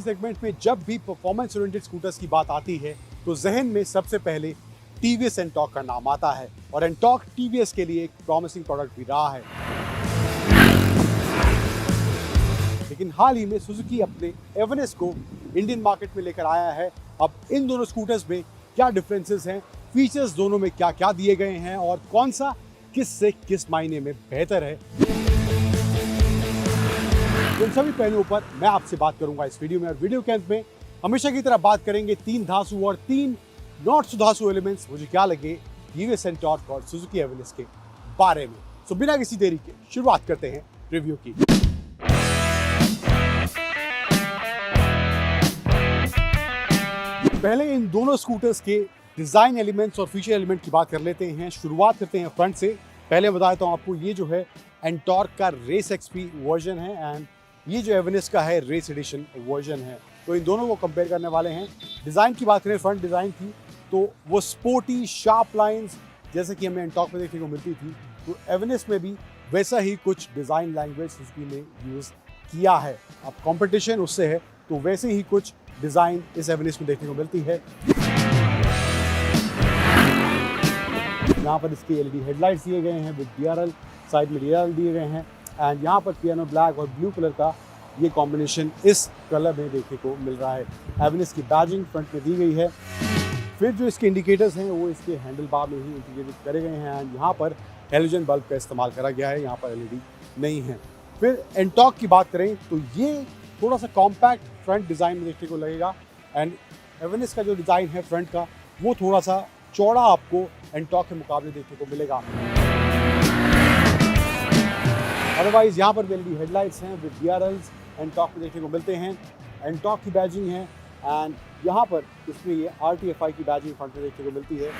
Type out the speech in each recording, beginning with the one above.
Segment में जब भी परफॉर्मेंस ओरिएंटेड स्कूटर्स की बात आती है तो जहन में सबसे पहले टीवीएस एंटॉर्क का नाम आता है और एंटॉर्क टीवीएस के लिए एक प्रॉमिसिंग प्रोडक्ट भी रहा है। लेकिन हाल ही में सुजुकी अपने एवनेस को इंडियन मार्केट में लेकर आया है। अब इन दोनों स्कूटर्स में क्या डिफरेंसेस हैं, फीचर्स दोनों में क्या क्या दिए गए हैं और कौन सा किस से किस मायने में बेहतर है, इन सभी पहलुओं पर मैं आपसे बात करूंगा इस वीडियो में। और वीडियो के अंत में हमेशा की तरह बात करेंगे 3 धांसू और 3 नॉट सुधांसु एलिमेंट्स मुझे क्या लगे टीवीएस एंटॉर्क और सुजुकी एवनेस के बारे में। तो बिना किसी देरी के शुरुआत करते हैं रिव्यू की। पहले इन दोनों स्कूटर्स के डिजाइन एलिमेंट्स और फीचर एलिमेंट की बात कर लेते हैं। शुरुआत करते हैं फ्रंट से। पहले बता देता हूँ आपको, ये जो है एंटॉर्क का रेस एक्सपी वर्जन है एंड ये जो एवनेस का है रेस एडिशन वर्जन है। तो इन दोनों को कंपेयर करने वाले हैं। डिज़ाइन की बात करें, फ्रंट डिज़ाइन की तो वो स्पोर्टी शार्प लाइंस जैसे कि हमें एंटॉर्क में देखने को मिलती थी, तो एवनेस में भी वैसा ही कुछ डिज़ाइन लैंग्वेज सुजुकी ने यूज़ किया है। अब कंपटीशन उससे है तो वैसे ही कुछ डिज़ाइन इस एवनेस में देखने को मिलती है। यहाँ पर इसके एलईडी हेडलाइट्स दिए गए हैं विद डीआरएल, साइड में डीआरएल दिए गए हैं एंड यहाँ पर पियानो ब्लैक और ब्लू कलर का ये कॉम्बिनेशन इस कलर में देखने को मिल रहा है। एवनेस की बैजिंग फ्रंट में दी गई है। फिर जो इसके इंडिकेटर्स हैं वो इसके हैंडल बार में ही इंटीग्रेटेड करे गए हैं एंड यहाँ पर हेलोजन बल्ब का इस्तेमाल करा गया है, यहाँ पर एलईडी नहीं है। फिर एंटॉर्क की बात करें तो ये थोड़ा सा कॉम्पैक्ट फ्रंट डिज़ाइन में देखने को लगेगा एंड एवनेस का जो डिज़ाइन है फ्रंट का वो थोड़ा सा चौड़ा आपको एंटॉर्क के मुकाबले देखने को मिलेगा। अदरवाइज यहाँ पर एलईडी हेडलाइट्स हैं विद डीआरएल्स एंटॉर्क में देखने को मिलते हैं। एंटॉर्क की बैजिंग है एंड यहाँ पर इसमें ये आरटीएफआई की बैजिंग फ्रंट में देखने को मिलती है।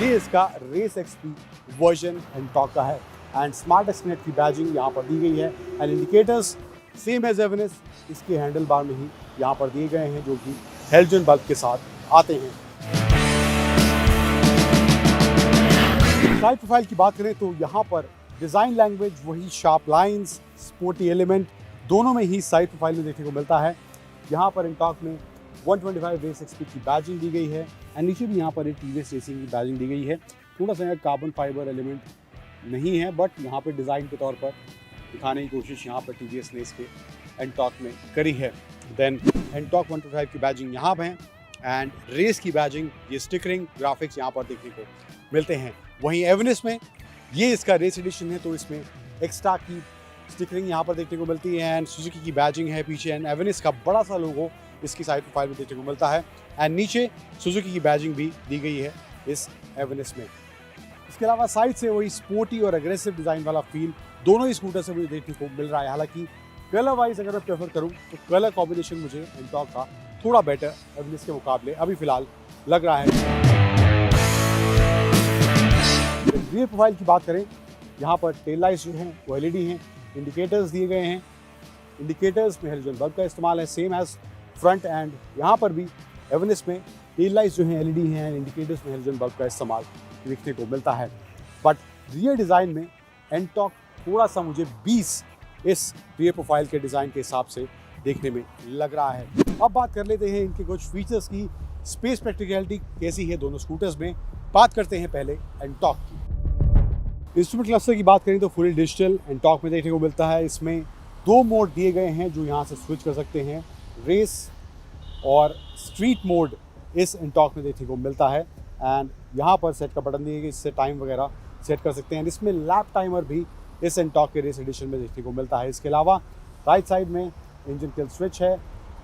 ये इसका रेस एक्सपी वर्जन एंटॉर्क का है एंड स्मार्ट एक्सनेट की बैजिंग यहाँ पर दी गई है एंड इंडिकेटर्स सेम एज एवनेस इसके हैंडल बार में ही यहाँ पर दिए गए हैं जो कि हेलोजन बल्ब के साथ आते हैं। साइड प्रोफाइल की बात करें तो यहाँ पर डिज़ाइन लैंग्वेज वही शार्प लाइंस, स्पोर्टी एलिमेंट दोनों में ही साइड प्रोफाइल में देखने को मिलता है। यहाँ पर एंटॉर्क में 125 रेस एक्सपी की बैजिंग दी गई है एंड नीचे भी यहाँ पर एक टीवीएस रेसिंग की बैजिंग दी गई है। थोड़ा सा कार्बन फाइबर एलिमेंट नहीं है बट यहाँ पर डिज़ाइन के तौर पर दिखाने की कोशिश यहाँ पर टीवीएस ने इसके एंटॉर्क में करी है। देन एंटॉर्क 125 की बैजिंग यहाँ पर है एंड रेस की बैजिंग, ये स्टिकरिंग ग्राफिक्स यहाँ पर देखने को मिलते हैं। वहीं एवनेस में ये इसका रेस एडिशन है तो इसमें एक्स्ट्रा की स्टिकरिंग यहाँ पर देखने को मिलती है एंड सुजुकी की बैजिंग है पीछे एंड एवनेस का बड़ा सा लोगो इसकी साइड प्रोफाइल में देखने को मिलता है एंड नीचे सुजुकी की बैजिंग भी दी गई है इस एवनेस में। इसके अलावा साइड से वही स्पोर्टी और एग्रेसिव डिज़ाइन वाला फील दोनों ही स्कूटर से मुझे देखने को मिल रहा है। हालांकि कलर वाइज अगर मैं प्रेफर करूँ तो कलर कॉम्बिनेशन मुझे एंटॉर्क का थोड़ा बेटर एवनेस के मुकाबले अभी फिलहाल लग रहा है। रियर प्रोफाइल की बात करें, यहाँ पर टेल लाइट्स जो हैं वो एलईडी हैं, इंडिकेटर्स दिए गए हैं। इंडिकेटर्स में हेलोजन बल्ब का इस्तेमाल है सेम एज फ्रंट एंड यहाँ पर भी एवनेस में टेल लाइट्स जो हैं एलईडी हैं एंड इंडिकेटर्स में हेलोजन बल्ब का इस्तेमाल देखने को मिलता है। बट रियर डिज़ाइन में एंटॉर्क थोड़ा सा मुझे 20 इस रियर प्रोफाइल के डिज़ाइन के हिसाब से देखने में लग रहा है। अब बात कर लेते हैं इनके कुछ फीचर्स की। स्पेस प्रैक्टिकलिटी कैसी है दोनों स्कूटर्स में, बात करते हैं पहले एंटॉर्क की। इंस्ट्रूमेंट क्लस्टर की बात करें तो फुल डिजिटल एंटॉर्क में देखने को मिलता है। इसमें 2 मोड दिए गए हैं जो यहाँ से स्विच कर सकते हैं। रेस और स्ट्रीट मोड इस एंटॉर्क में देखने को मिलता है एंड यहाँ पर सेट का बटन दिए गए, इससे टाइम वगैरह सेट कर सकते हैं। इसमें लैप टाइमर भी इस एंटॉर्क के रेस एडिशन में देखने को मिलता है। इसके अलावा राइट साइड में इंजन किल स्विच है,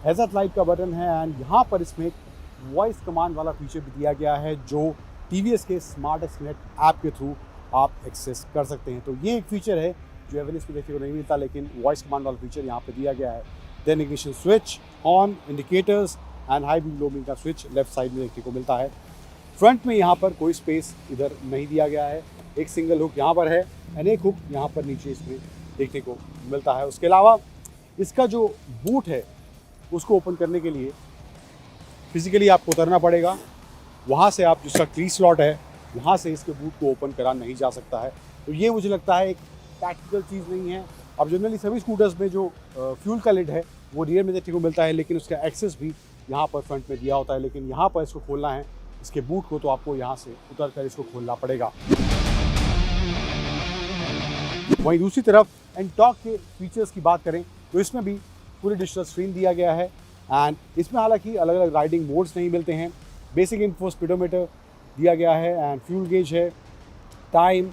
हैज़र्ड लाइट का बटन है एंड यहाँ पर इसमें वॉइस कमांड वाला फीचर भी दिया गया है जो टीवीएस के स्मार्ट एक्सनेट ऐप के थ्रू आप एक्सेस कर सकते हैं। तो ये एक फीचर है जो एवनेस में देखने को नहीं मिलता, लेकिन वॉइस कमांड वाला फीचर यहाँ पे दिया गया है। Then ignition switch, on, indicators and high beam low beam का स्विच लेफ्ट साइड में देखने को मिलता है। फ्रंट में यहाँ पर कोई स्पेस इधर नहीं दिया गया है, एक सिंगल हुक यहाँ पर है एंड एक हुक यहाँ पर नीचे इसमें देखने को मिलता है। उसके अलावा इसका जो बूट है उसको ओपन करने के लिए फिजिकली आपको उतरना पड़ेगा। वहाँ से आप जिसका की स्लॉट है वहाँ से इसके बूट को ओपन करा नहीं जा सकता है। तो ये मुझे लगता है एक टैक्टिकल चीज़ नहीं है। अब जनरली सभी स्कूटर्स में जो फ्यूल का लिड है वो रियर में देखने को मिलता है, लेकिन उसका एक्सेस भी यहाँ पर फ्रंट में दिया होता है। लेकिन यहाँ पर इसको खोलना है, इसके बूट को, तो आपको यहाँ से उतर कर इसको खोलना पड़ेगा। वहीं दूसरी तरफ एंटॉर्क के फीचर्स की बात करें तो इसमें भी पूरी डिजिटल स्क्रीन दिया गया है एंड इसमें हालांकि अलग अलग राइडिंग मोड्स नहीं मिलते हैं। बेसिक इन्फो स्पीडोमीटर दिया गया है एंड फ्यूल गेज है, time,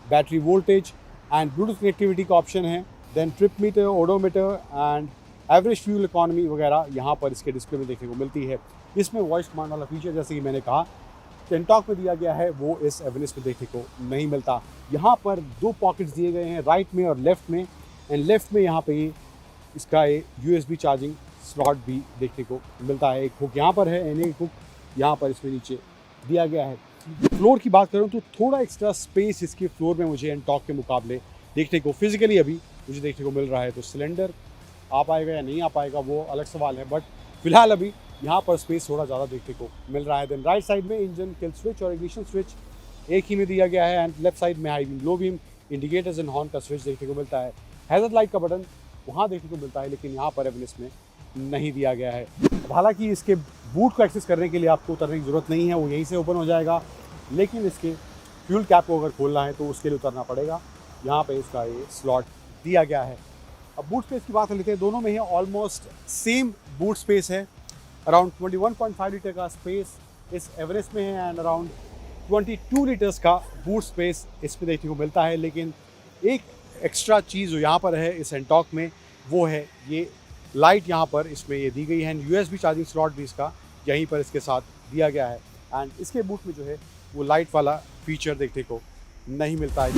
battery voltage and Bluetooth connectivity का ऑप्शन है। Then trip meter, odometer and average fuel economy वगैरह यहाँ पर इसके डिस्प्ले में देखने को मिलती है। इसमें वॉइस कमांड वाला फीचर जैसे कि मैंने कहा एंटॉर्क में दिया गया है वो इस एवेनिस में देखने को नहीं मिलता। यहाँ पर दो पॉकेट्स दिए गए हैं, राइट में और लेफ्ट में, एंड लेफ्ट में यहाँ पे इसका एक USB चार्जिंग स्लॉट भी देखने को मिलता है। एक हुक यहाँ पर है एंड एक हुक यहाँ पर इसमें नीचे दिया गया है। फ्लोर की बात करूँ तो थोड़ा एक्स्ट्रा स्पेस इसके फ्लोर में मुझे एंटॉर्क के मुकाबले देखने को फिजिकली अभी मुझे देखने को मिल रहा है। तो सिलेंडर आ पाएगा या नहीं आ पाएगा वो अलग सवाल है, बट फिलहाल अभी यहाँ पर स्पेस थोड़ा ज़्यादा देखने को मिल रहा है। देन राइट साइड में इंजन किल स्विच और इग्निशन स्विच एक ही में दिया गया है एंड लेफ्ट साइड में high beam, low beam, indicators and horn का स्विच देखने को मिलता है। हैज़र्ड लाइट का बटन वहाँ देखने को मिलता है, लेकिन यहाँ पर एवेनिस में नहीं दिया गया है। हालांकि इसके बूट को एक्सेस करने के लिए आपको उतरने की ज़रूरत नहीं है, वो यहीं से ओपन हो जाएगा, लेकिन इसके फ्यूल कैप को अगर खोलना है तो उसके लिए उतरना पड़ेगा। यहाँ पे इसका ये स्लॉट दिया गया है। अब बूट स्पेस की बात कर लेते हैं, दोनों में ही ऑलमोस्ट सेम बूट स्पेस है। अराउंड 21.5 लीटर का स्पेस इस एवेरेस्ट में है एंड अराउंड 22 लीटर्स का बूट स्पेस इसमें देखने को मिलता है। लेकिन एक एक्स्ट्रा चीज़ जो यहाँ पर है इस एंटॉर्क में वो है ये लाइट, यहाँ पर इसमें ये दी गई है एंड USB चार्जिंग स्लॉट भी इसका यहीं पर इसके साथ दिया गया है एंड इसके बूट में जो है वो लाइट वाला फीचर देखने को नहीं मिलता है।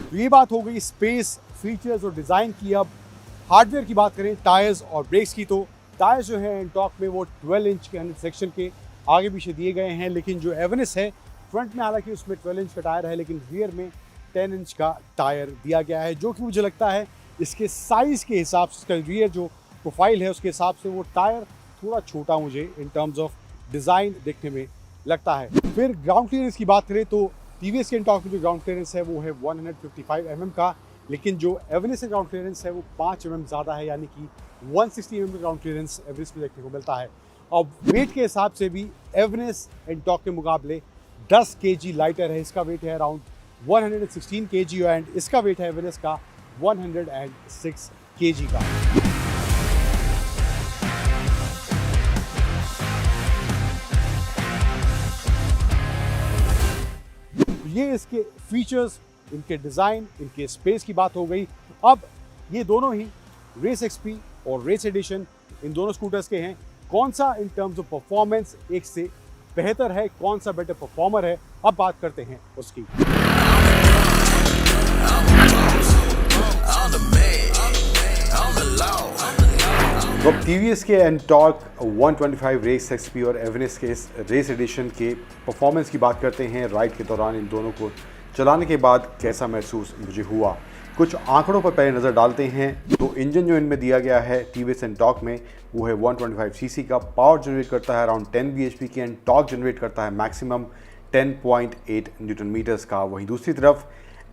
तो ये बात हो गई स्पेस, फीचर्स और डिज़ाइन की। अब हार्डवेयर की बात करें, टायर्स और ब्रेक्स की, तो टायर्स जो है एंटॉर्क में वो 12 इंच के 100 सेक्शन के आगे पीछे दिए गए हैं, लेकिन जो एवेनिस है फ्रंट में हालांकि उसमें 12 इंच का टायर है, लेकिन रियर में 10 इंच का टायर दिया गया है, जो कि मुझे लगता है इसके साइज़ के हिसाब से, इसका रियर जो प्रोफाइल है उसके हिसाब से वो टायर थोड़ा छोटा मुझे इन टर्म्स ऑफ डिज़ाइन देखने में लगता है। फिर ग्राउंड क्लियरेंस की बात करें तो TVS के एंटॉर्क में जो ग्राउंड क्लियरेंस है वो है 155 mm का, लेकिन जो एवेनिस का ग्राउंड क्लियरेंस है वो 5 mm ज़्यादा है, यानी कि 160 mm का ग्राउंड क्लियरेंस एवेनिस में देखने को मिलता है। अब वेट के हिसाब से भी एवेनिस एंटॉर्क के मुकाबले 10 kg लाइटर है। इसका वेट है अराउंड 116 kg एंड इसका वेट है एवेनिस का 106 kg का। ये इसके फीचर्स, इनके डिज़ाइन, इनके स्पेस की बात हो गई। अब ये दोनों ही रेस XP और रेस एडिशन इन दोनों स्कूटर्स के हैं। कौन सा इन टर्म्स ऑफ परफॉर्मेंस एक से बेहतर है, कौन सा बेटर परफॉर्मर है, अब बात करते हैं उसकी। तो अब TVS के एंटॉर्क 125 रेस XP और एवेनिस के इस रेस एडिशन के परफॉर्मेंस की बात करते हैं। राइड के दौरान इन दोनों को चलाने के बाद कैसा महसूस मुझे हुआ, कुछ आंकड़ों पर पहले नज़र डालते हैं। तो इंजन जो इनमें दिया गया है TVS एंटॉर्क में वो है 125 cc का, पावर जनरेट करता है अराउंड 10 bhp की एंड टॉर्क जनरेट करता है मैक्सिमम 10.8 न्यूटन मीटर्स का। वहीं दूसरी तरफ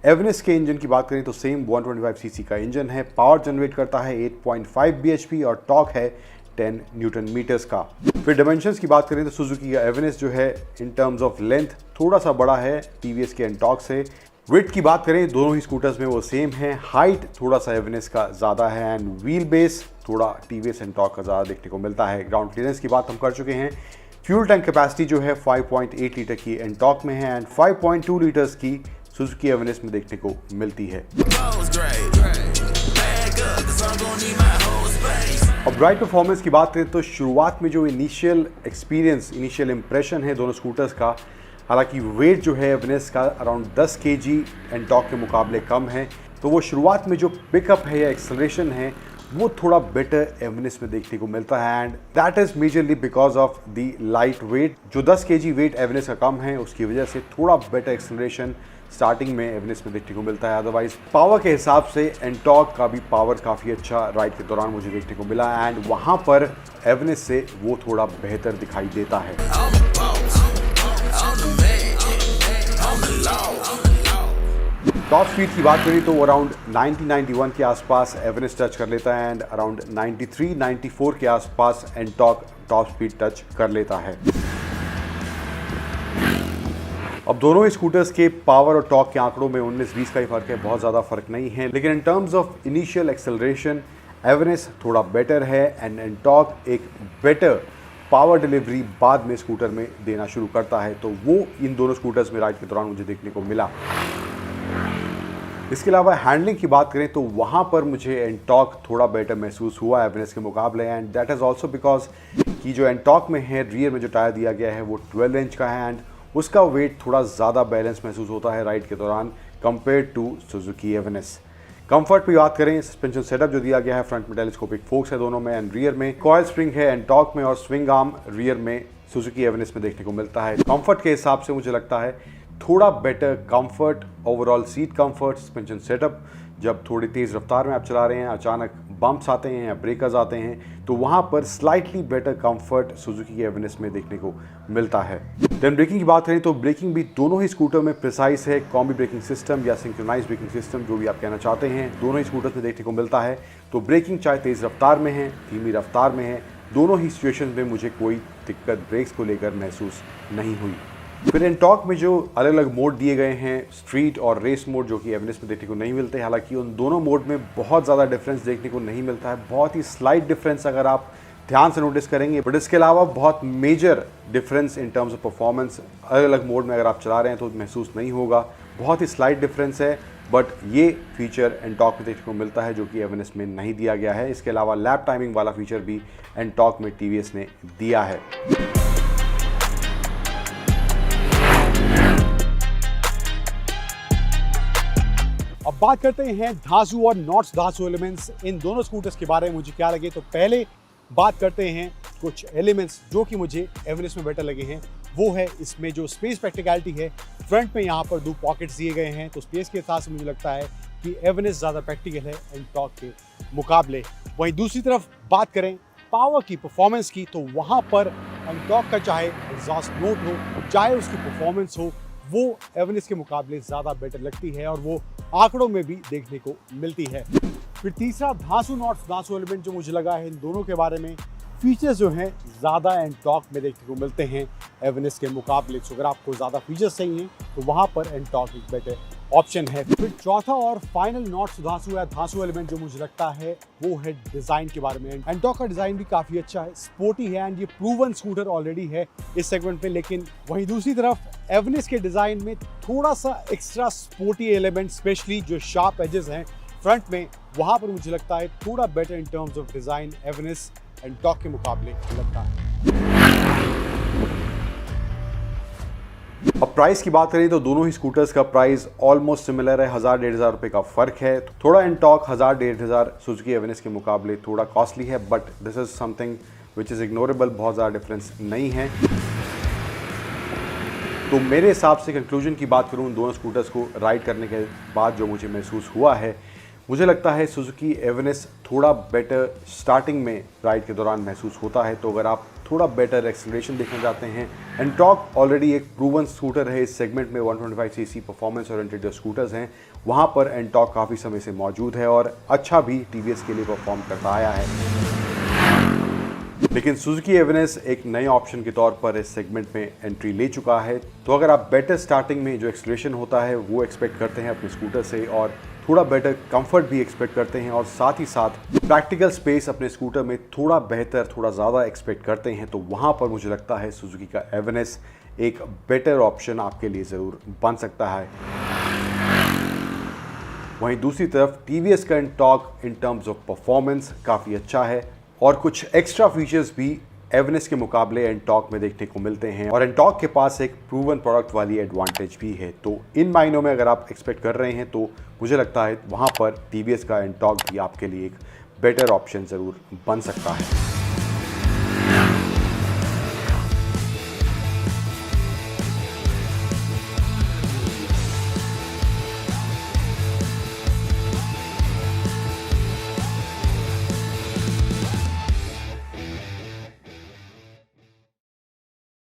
एवेनिस के इंजन की बात करें तो सेम 125 cc का इंजन है, पावर जनरेट करता है 8.5 bhp और टॉर्क है 10 न्यूटन मीटर्स का। फिर डायमेंशंस की बात करें तो सुजुकी का एवेनिस जो है इन टर्म्स ऑफ लेंथ थोड़ा सा बड़ा है TVS के एंटॉर्क से। विड्थ की बात करें दोनों ही स्कूटर्स में वो सेम है, हाइट थोड़ा सा एवेनिस का ज़्यादा है एंड व्हील बेस थोड़ा TVS एंटॉर्क का ज़्यादा देखने को मिलता है। ग्राउंड क्लियरेंस की बात हम कर चुके हैं। फ्यूल टैंक कैपेसिटी जो है 5.8 लीटर की एंटॉर्क में है एंड 5.2 लीटर्स की सुजुकी एवेनिस में देखने को मिलती है। अब राइड परफॉर्मेंस की बात करें तो शुरुआत में जो इनिशियल एक्सपीरियंस, इनिशियल इंप्रेशन है दोनों स्कूटर्स का, हालांकि वेट जो है एवेनिस का अराउंड 10 kg एंटॉर्क के मुकाबले कम है, तो वो शुरुआत में जो पिकअप है या एक्सेलरेशन है वो थोड़ा बेटर एवेनिस में देखने को मिलता है and that is majorly because of the light weight. जो 10 kg वेट एवेनिस का कम है उसकी वजह से थोड़ा बेटर एक्सेलरेशन स्टार्टिंग में एवेनिस में देखने को मिलता है। अदरवाइज पावर के हिसाब से एंटॉर्क का भी पावर काफ़ी अच्छा राइड के दौरान मुझे देखने को मिला एंड वहाँ पर एवेनिस से वो थोड़ा बेहतर दिखाई देता है। टॉप स्पीड की बात करें तो वो अराउंड 90-91 के आसपास एवेरेस्ट टच कर लेता है एंड अराउंड 93-94 के आसपास एंटॉर्क टॉप स्पीड टच कर लेता है। अब दोनों स्कूटर्स के पावर और टॉर्क के आंकड़ों में 19-20 का ही फर्क है, बहुत ज़्यादा फर्क नहीं है, लेकिन इन terms of initial acceleration Everest थोड़ा बेटर है एंड एंटॉर्क एक बेटर पावर डिलीवरी बाद में स्कूटर में देना शुरू करता है। तो वो इन दोनों स्कूटर्स में राइड के दौरान मुझे देखने को मिला। इसके अलावा हैंडलिंग की बात करें तो वहाँ पर मुझे एंटॉर्क थोड़ा बेटर महसूस हुआ एवेरेस्ट के मुकाबले and that is also because कि जो एंटॉर्क में है रियर में जो टायर दिया गया है वो 12 इंच का है एंड उसका वेट थोड़ा ज़्यादा बैलेंस महसूस होता है राइड के दौरान compare to Suzuki Everest. Comfort की बात करें, सस्पेंशन सेटअप जो दिया गया है फ्रंट में टेलीस्कोपिक फोक्स है दोनों में एंड रियर में कॉइल स्प्रिंग है एंटॉर्क में और स्विंग आर्म रियर में सुजुकी एवेरेस्ट में देखने को मिलता है। कंफर्ट के हिसाब से मुझे लगता है थोड़ा better comfort, overall seat comfort, suspension setup, जब थोड़ी तेज़ रफ्तार में आप चला रहे हैं, अचानक बम्प्स आते हैं या ब्रेकर्स आते हैं तो वहाँ पर slightly better comfort Suzuki Everest में देखने को मिलता है। देन ब्रेकिंग की बात करें तो ब्रेकिंग भी दोनों ही स्कूटर में प्रिसाइज है, कॉम्बी ब्रेकिंग सिस्टम या सिंक्रोनाइज ब्रेकिंग सिस्टम जो भी आप कहना चाहते हैं दोनों ही स्कूटर्स में देखने को मिलता है। तो ब्रेकिंग चाहे तेज़ रफ्तार में है, धीमी रफ्तार में है, दोनों ही सिचुएशन में मुझे कोई दिक्कत ब्रेक्स को लेकर महसूस नहीं हुई। फिर एंटॉर्क में जो अलग अलग मोड दिए गए हैं, स्ट्रीट और रेस मोड, जो कि एवेरेस्ट में देखने को नहीं मिलते, हालांकि उन दोनों मोड में बहुत ज़्यादा डिफरेंस देखने को नहीं मिलता है, बहुत ही स्लाइट डिफरेंस अगर आप ध्यान से नोटिस करेंगे, बट इसके अलावा बहुत major difference in terms of performance अलग अलग मोड में अगर आप चला रहे हैं तो महसूस नहीं होगा, बहुत ही स्लाइट डिफरेंस है। बट ये फीचर एंटॉर्क में देखने को मिलता है जो कि एवेरेस्ट में नहीं दिया गया है। इसके अलावा लैप टाइमिंग वाला फीचर भी एंटॉर्क में टीवीएस ने दिया है। अब बात करते हैं धांसू और नॉट्स धांसू एलिमेंट्स इन दोनों स्कूटर्स के बारे में मुझे क्या लगे। तो पहले बात करते हैं कुछ एलिमेंट्स जो कि मुझे एवेरेस्ट में बेटर लगे हैं। वो है इसमें जो स्पेस प्रैक्टिकलिटी है, फ्रंट में यहाँ पर 2 पॉकेट्स दिए गए हैं, तो स्पेस के हिसाब से मुझे लगता है कि एवेरेस्ट ज़्यादा प्रैक्टिकल है एंटॉर्क के मुकाबले। वहीं दूसरी तरफ बात करें पावर की, परफॉर्मेंस की, तो वहाँ पर एंटॉर्क का चाहे एग्जॉस्ट नोट हो, चाहे उसकी परफॉर्मेंस हो, वो एवेरेस्ट के मुकाबले ज़्यादा बेटर लगती है और वो आंकड़ों में भी देखने को मिलती है। फिर तीसरा धांसू नॉट्स धांसू एलिमेंट जो मुझे लगा है इन दोनों के बारे में, फीचर्स जो हैं ज़्यादा एंटॉर्क में देखने को मिलते हैं एवेरेस्ट के मुकाबले। तो अगर आपको ज़्यादा फीचर्स चाहिए तो वहाँ पर एंटॉर्क एक बेटर ऑप्शन है। फिर चौथा और फाइनल नॉट्स धांसू या धांसू एलिमेंट जो मुझे लगता है वो है डिज़ाइन के बारे में। एंटॉर्क का डिज़ाइन भी काफ़ी अच्छा है, स्पोर्टी है एंड ये प्रूवन स्कूटर ऑलरेडी है इस सेगमेंट में। लेकिन वहीं दूसरी तरफ एवेरेस्ट के डिज़ाइन में थोड़ा सा एक्स्ट्रा स्पोर्टी एलिमेंट, स्पेशली जो शार्प एजेस हैं फ्रंट में, वहाँ पर मुझे लगता है थोड़ा better in terms of design Everest Ntorq के मुकाबले लगता है। अब प्राइस की बात करें तो दोनों ही स्कूटर्स का प्राइस ऑलमोस्ट सिमिलर है, 1000-1500 रुपये का फ़र्क है। थोड़ा एंटॉर्क 1000-1500 सुजुकी एवेरेस्ट के मुकाबले थोड़ा कॉस्टली है, but this is something which is ignorable, बहुत ज़्यादा डिफरेंस नहीं है। तो मेरे हिसाब से कंक्लूजन की बात करूँ दोनों स्कूटर्स को राइड करने के बाद जो मुझे महसूस हुआ है, मुझे लगता है सुजुकी एवेरेस्ट थोड़ा बेटर स्टार्टिंग में राइड के दौरान महसूस होता है। तो अगर आप थोड़ा बेटर एक्सेलरेशन देखना चाहते हैं, एंटॉर्क ऑलरेडी एक प्रूवन स्कूटर है इस सेगमेंट में, 125 सीसी परफॉर्मेंस ओरिएंटेड जो स्कूटर्स हैं वहाँ पर एंटॉर्क काफ़ी समय से मौजूद है और अच्छा भी टीवीएस के लिए परफॉर्म करता आया है। लेकिन सुजुकी एवेरेस्ट एक नए ऑप्शन के तौर पर इस सेगमेंट में एंट्री ले चुका है। तो अगर आप बेटर स्टार्टिंग में जो एक्सेलरेशन होता है वो एक्सपेक्ट करते हैं अपने स्कूटर से और थोड़ा बेटर कंफर्ट भी एक्सपेक्ट करते हैं और साथ ही साथ प्रैक्टिकल स्पेस अपने स्कूटर में थोड़ा बेहतर, थोड़ा ज़्यादा एक्सपेक्ट करते हैं, तो वहाँ पर मुझे लगता है सुजुकी का एवेरेस्ट एक बेटर ऑप्शन आपके लिए ज़रूर बन सकता है। वहीं दूसरी तरफ टीवीएस का एंटॉर्क इन टर्म्स ऑफ परफॉर्मेंस काफ़ी अच्छा है और कुछ एक्स्ट्रा फीचर्स भी एवेरेस्ट के मुकाबले एंटॉर्क में देखने को मिलते हैं और एंटॉर्क के पास एक प्रूवन प्रोडक्ट वाली एडवांटेज भी है। तो इन मायनों में अगर आप एक्सपेक्ट कर रहे हैं तो मुझे लगता है वहाँ पर टीवीएस का एंटॉर्क भी आपके लिए एक बेटर ऑप्शन ज़रूर बन सकता है।